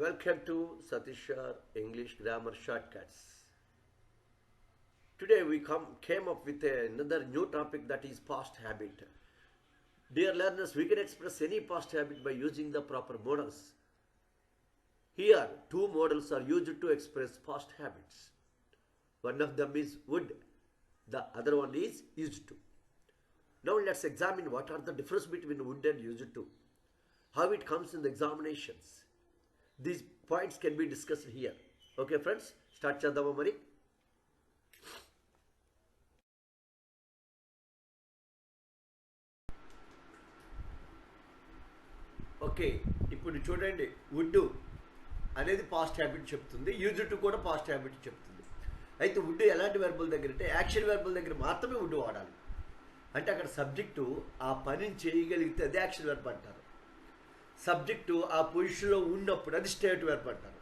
Welcome to Satishar English Grammar Shortcuts. Today we came up with another new topic, that is past habit. Dear learners, we can express any past habit by using the proper modals. Here, two modals are used to express past habits. One of them is would, the other one is used to. Now let's examine what are the difference between would and used to, how it comes in the examinations. These points can be discussed here. Okay friends, start చేద్దామా మరి. Okay, ఇప్పుడు చూడండి, would అనేది past habit చెప్తుంది, use to కూడా past habit చెప్తుంది. అయితే would ఎలాంటి వెర్బుల దగ్గర అంటే యాక్షన్ వెర్బుల దగ్గర మాత్రమే వుడ్ వాడాలి. అంటే అక్కడ సబ్జెక్టు ఆ పనిని చేయగలిగితే అది యాక్షన్ వెర్బ్ అంటారు. సబ్జెక్టు ఆ పొజిషన్లో ఉన్నప్పుడు అది స్టేట్ వెర్బ్ అంటారు.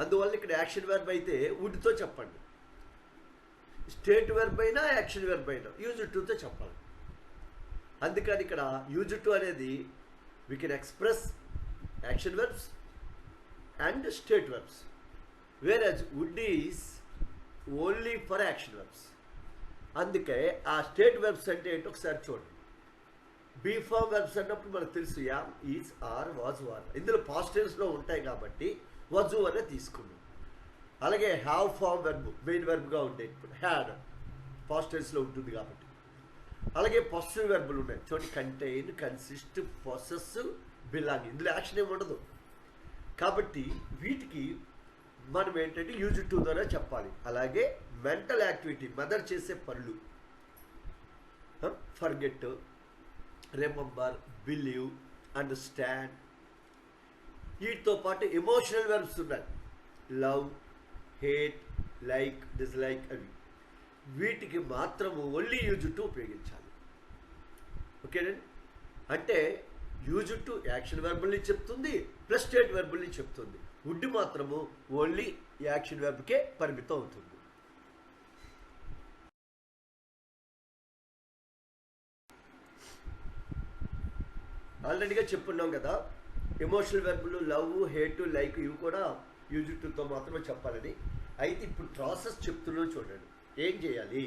అందువల్ల ఇక్కడ యాక్షన్ వెర్బ్ అయితే వుడ్తో చెప్పండి, స్టేట్ వెర్బ్ అయినా యాక్షన్ వెర్బ్ అయినా యూజ్ టుతో చెప్పాలి. అందుకని ఇక్కడ యూజ్ టు అనేది we can express action verbs and state verbs, whereas would is only for action verbs. అందుకే ఆ స్టేట్ వెర్బ్స్ అంటే ఏంటో ఒకసారి చూడండి. బీ ఫార్మ్ వెర్బ్స్ అన్నప్పుడు మనకు తెలుసు యామ్, ఈజ్, ఆర్, వాజ్, వర్. ఇందులో పాస్ట్ టెన్స్లో ఉంటాయి కాబట్టి వజు అనే తీసుకున్నాం. అలాగే హ్యావ్ ఫార్మ్ వెర్బ్ మెయిన్ వెర్బ్గా ఉంటాయి. ఇప్పుడు హ్యాడ్ పాస్ట్ టెన్స్లో ఉంటుంది కాబట్టి. అలాగే పొసెసివ్ వెర్బులు ఉన్నాయి చూడండి, కంటైన్, కన్సిస్ట్, పొసెస్, బిలాంగ్. ఇందులో యాక్షన్ ఏమి ఉండదు కాబట్టి వీటికి మనం ఏంటంటే యూజ్ టు ద్వారా చెప్పాలి. అలాగే మెంటల్ యాక్టివిటీ, మదర్ చేసే పనులు, ఫర్గెట్, రిమెంబర్, బిలీవ్, అండర్స్టాండ్. వీటితో పాటు ఎమోషనల్ వెర్బ్స్ ఉన్నాయి, లవ్, హేట్, లైక్, డిస్లైక్. అవి వీటికి మాత్రము ఓన్లీ యూజ్ టు ఉపయోగించాలి. ఓకేనండి, అంటే యూజ్ టు యాక్షన్ వెర్బుల్ని చెప్తుంది ప్లస్ స్టేట్ వెర్బుల్ని చెప్తుంది. వుడ్ మాత్రము ఓన్లీ యాక్షన్ వెర్బ్కే పరిమితం అవుతుంది. ఆల్రెడీగా చెప్పున్నాం కదా, ఎమోషనల్ వెర్బులు లవ్, హేట్, లైక్ ఇవి కూడా యూజ్ టుతో మాత్రమే చెప్పాలని. అయితే ఇప్పుడు ప్రాసెస్ చెప్తున్నాం చూడండి. ఏం చేయాలి?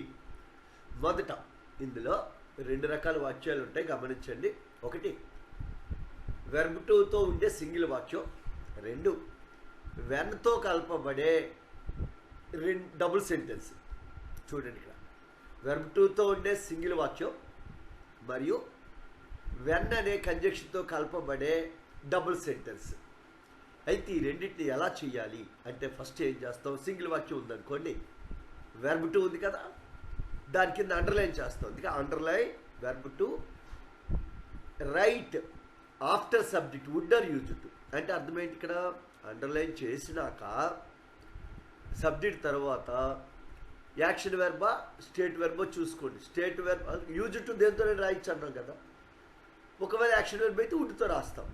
మొదట ఇందులో రెండు రకాల వాక్యాలు ఉంటాయి, గమనించండి. ఒకటి వెర్బ్ టుతో ఉండే సింగిల్ వాక్యం, రెండు వెన్తో కలపబడే డబుల్ సెంటెన్స్. చూడండి, ఇక్కడ వెర్బ్ టుతో ఉండే సింగిల్ వాక్యం మరియు వెన్ అనే కంజక్షన్తో కలపబడే డబుల్ సెంటెన్స్. అయితే ఈ రెండింటిని ఎలా చేయాలి అంటే ఫస్ట్ ఏం చేస్తాం, సింగిల్ వాక్యం ఉందనుకోండి, వెర్బ్ టు ఉంది కదా, దాని కింద అండర్లైన్ చేస్తాం. అందుకే underline verb two, right after subject would or use to. అంటే అర్థమేంటి, ఇక్కడ అండర్లైన్ చేసినాక సబ్జెక్ట్ తర్వాత యాక్షన్ వెర్బా స్టేట్ వెర్బో చూసుకోండి. స్టేట్ వెర్బ్ యూజ్ టు దేంతో రాయొచ్చు అన్నాం కదా. ఒకవేళ యాక్షన్ వెర్బ్ అయితే వుడ్తో రాస్తాం,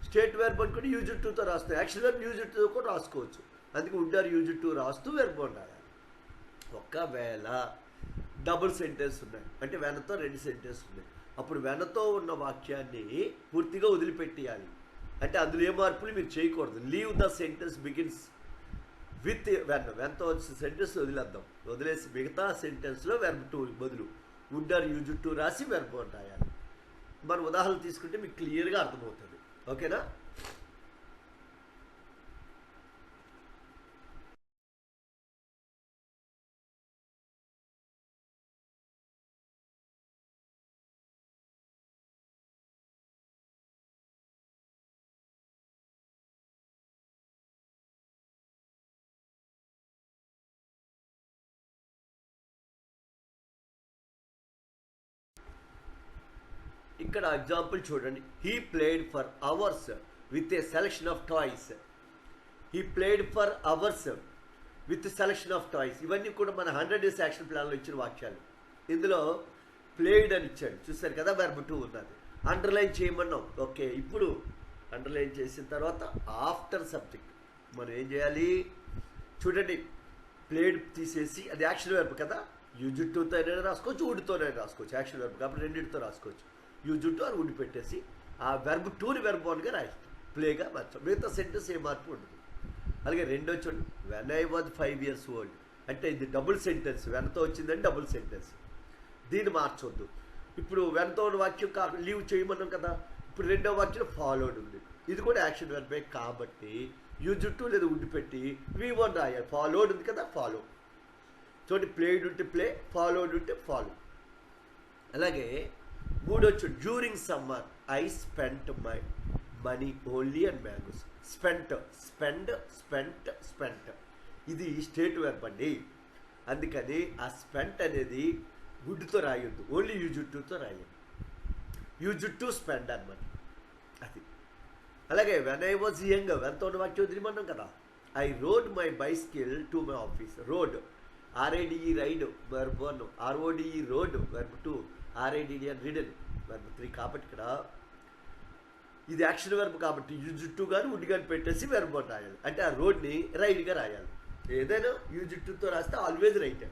స్టేట్ వెర్బ్ అనుకుంటే యూజ్ టుతో రాస్తాం, యాక్షన్ వెర్బ్ యూజ్ టుతో కూడా రాసుకోవచ్చు. అందుకే వుడ్ ఆర్ యూజ్ టు రాస్తూ వెర్బ్ ఉండాలి. ఒకవేళ డబుల్ సెంటెన్స్ ఉన్నాయి అంటే వెనతో రెండు సెంటెన్స్ ఉన్నాయి, అప్పుడు వెనతో ఉన్న వాక్యాన్ని పూర్తిగా వదిలిపెట్టేయాలి. అంటే అందులో ఏ మార్పులు మీరు చేయకూడదు. Leave the sentence begins with when. వెనతో వచ్చిన సెంటెన్స్ వదిలేద్దాం, వదిలేసి మిగతా సెంటెన్స్లో వెర్బ్ టు బదులు వుడ్ ఆర్ యూజ్ టు రాసి వెర్బ్ రాయాలి. మనం ఉదాహరణ తీసుకుంటే మీకు క్లియర్గా అర్థమవుతుంది. ఓకేనా? ఇక్కడ ఎగ్జాంపుల్ చూడండి. He played for hours with a selection of toys. He played for hours with selection of toys. ఇవన్నీ కూడా మన 100 డేస్ యాక్షన్ ప్లాన్లో ఇచ్చిన వాక్యాలు. ఇందులో ప్లేడ్ అని ఇచ్చాడు, చూసారు కదా, వెర్బ్ టు ఉన్నది. అండర్లైన్ చేయమన్నాం. ఓకే, ఇప్పుడు అండర్లైన్ చేసిన తర్వాత ఆఫ్టర్ సబ్జెక్ట్ మనం ఏం చేయాలి చూడండి. ప్లేడ్ తీసేసి అది యాక్షన్ వెర్బ్ కదా, యూజ్ టుతో అయినా రాసుకోవచ్చు, వుడ్తోనే రాసుకోవచ్చు. యాక్షన్ వెర్బ్ కాబట్టి రెండింటితో రాసుకోవచ్చు. యూజ్ టు అని వుడ్ పెట్టేసి ఆ వెర్బ్ టూని వెర్బ్ వన్గా రాయిస్తాం. ప్లేగా మార్చాం. మిగతా సెంటెన్స్ ఏ మార్పు ఉండదు. అలాగే రెండో చూడండి, when I was 5 years old అంటే ఇది డబుల్ సెంటెన్స్, వెనతో వచ్చిందని డబుల్ సెంటెన్స్. దీన్ని మార్చొద్దు. ఇప్పుడు వెనతో వాక్యం లీవ్ చేయమన్నాం కదా, ఇప్పుడు రెండో వాక్యం ఫాలోడ్ ఉంది, ఇది కూడా యాక్షన్ వెర్బే కాబట్టి యూజ్ టు లేదా వుడ్ పెట్టి V1 రాయాలి. ఫాలోడ్ ఉంది కదా, ఫాలో. చూడండి, ప్లేడ్ ఉంటే ప్లే, ఫాలోడ్ ఉంటే ఫాలో. అలాగే మూడొచ్చు, during summer I spent my money only and mangoes. Spent, spend, spent ఇది స్టేట్ వెర్బ్ అండి. అందుకని ఆ స్పెంట్ అనేది వుడ్తో రాయొద్దు, ఓన్లీ యూజ్ టుతో రాయాలి. యూజ్ టు స్పెండ్ అనమాట అది. అలాగే వెన్ ఐ వాజ్ యంగ్, వెనతో ఉన్న వాక్యం వదిలిమన్నాం కదా. I rode my bicycle to my office. Rode, RADE ride verb 1, RODE rode verb 2, RADD ridden verb 3. కాబట్టి ఇక్కడ ఇది యాక్షన్ వెర్బ్ కాబట్టి యూజ్ టు కానీ వుడ్ కానీ పెట్టేసి వెర్బ్ 1 రాయాలి. అంటే ఆ రోడ్ని రైడ్గా రాయాలి. ఏదైనా యూజ్ టుతో రాస్తే ఆల్వేజ్ రైట్.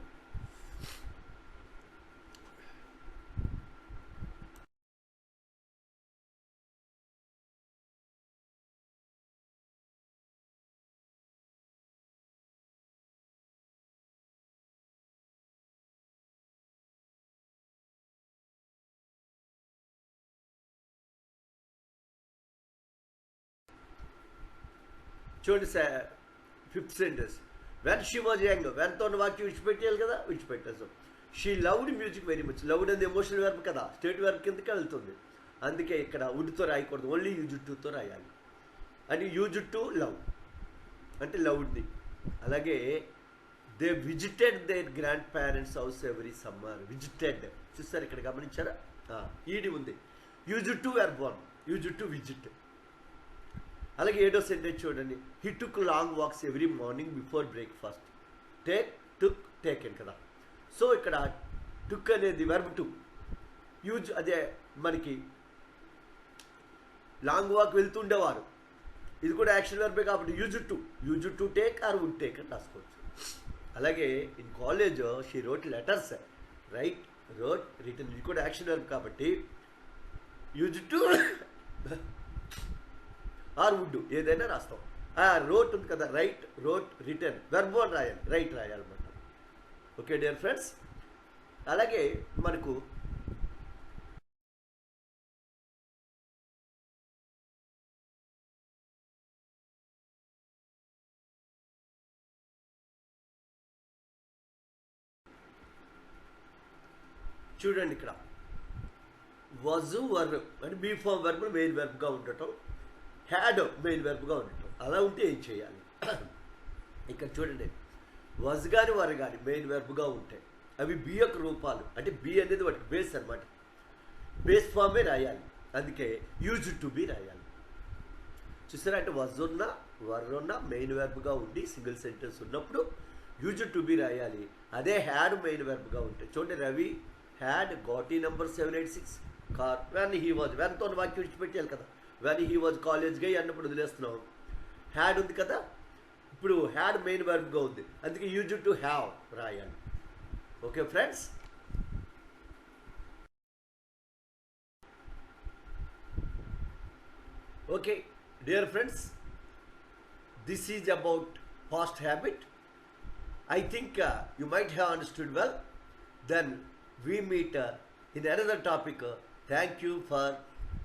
చూడండి sir, 5th sentence, when she was young, వెన్తో ఉన్న వాక్యం విడిచిపెట్టేయాలి కదా, విడిచిపెట్టేసాం. She loved music very much. Loved అనేది ఎమోషనల్ వెర్బ్ కదా, స్టేట్ వెర్బ్ కిందకి వెళ్తుంది. అందుకే ఇక్కడ వుడ్తో రాయకూడదు, ఓన్లీ యూజ్ టుతో రాయాలి. అని యూజ్ టు లవ్ అంటే లవ్డ్ని. అలాగే they visited their grandparents house every summer. Visited చూస్తారు ఇక్కడ, గమనించారా? ఈడి ఉంది. Use to verb 1, use to visit. అలాగే ఏడో సెంటెన్స్ చూడండి, he took long walks every morning before breakfast. Take, took, taken కదా. సో ఇక్కడ టుక్ అనేది వెర్బ్ 2, యూజ్ అదే మనకి లాంగ్ వాక్ వెళ్తుండేవారు, ఇది కూడా యాక్షన్ వెర్బే కాబట్టి use to take or would take అని రాసుకోవచ్చు. అలాగే in college she wrote letters. Write, wrote, written, ఇది కూడా యాక్షన్ వెర్బ్ కాబట్టి యూజ్ టు ఆర్ వుడ్ ఏదైనా రాస్తాం. రోట్ ఉంది కదా, రైట్, రోట్, రిటర్న్, వెర్బ్ 1 రాయాలి, రైట్ రాయాలన్నమాట. Okay dear friends. అలాగే మనకు చూడండి ఇక్కడ వజు వర్ అంటే బీ ఫామ్ వెర్బ్ మెయిన్ వెర్బ్గా ఉండటం, హ్యాడ్ మెయిన్ వెర్బ్గా ఉండటం. అలా ఉంటే ఏం చేయాలి? ఇక్కడ చూడండి, వజ్ కానీ వర్ కానీ మెయిన్ వెర్బ్గా ఉంటాయి. అవి బి యొక్క రూపాలు, అంటే బి అనేది వాటికి బేస్ అనమాట. బేస్ ఫామే రాయాలి, అందుకే యూజ్ టు బి రాయాలి. చూసారా, అంటే వజ్ ఉన్నా వర్ ఉన్నా మెయిన్ వెర్బ్గా ఉండి సింగిల్ సెంటెన్స్ ఉన్నప్పుడు యూజ్ టు బి రాయాలి. అదే హ్యాడ్ మెయిన్ వెర్బ్గా ఉంటాయి. చూడండి, రవి హ్యాడ్ గాట్ ఈ number 786 car. When he was, వెన్తో వాక్యం విడిచిపెట్టాలి కదా. వెన్ హీ వాజ్ కాలేజ్గా అన్నప్పుడు వదిలేస్తున్నాం. హ్యాడ్ ఉంది కదా, ఇప్పుడు హ్యాడ్ మెయిన్ వెర్బ్గా ఉంది, అందుకే యూజ్ టు హ్యావ్ రాయాలి. Okay friends. Okay dear friends, this is about past habit. I think you might have understood well. Then we meet in another topic. Thank you for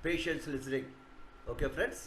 patience listening. Okay friends.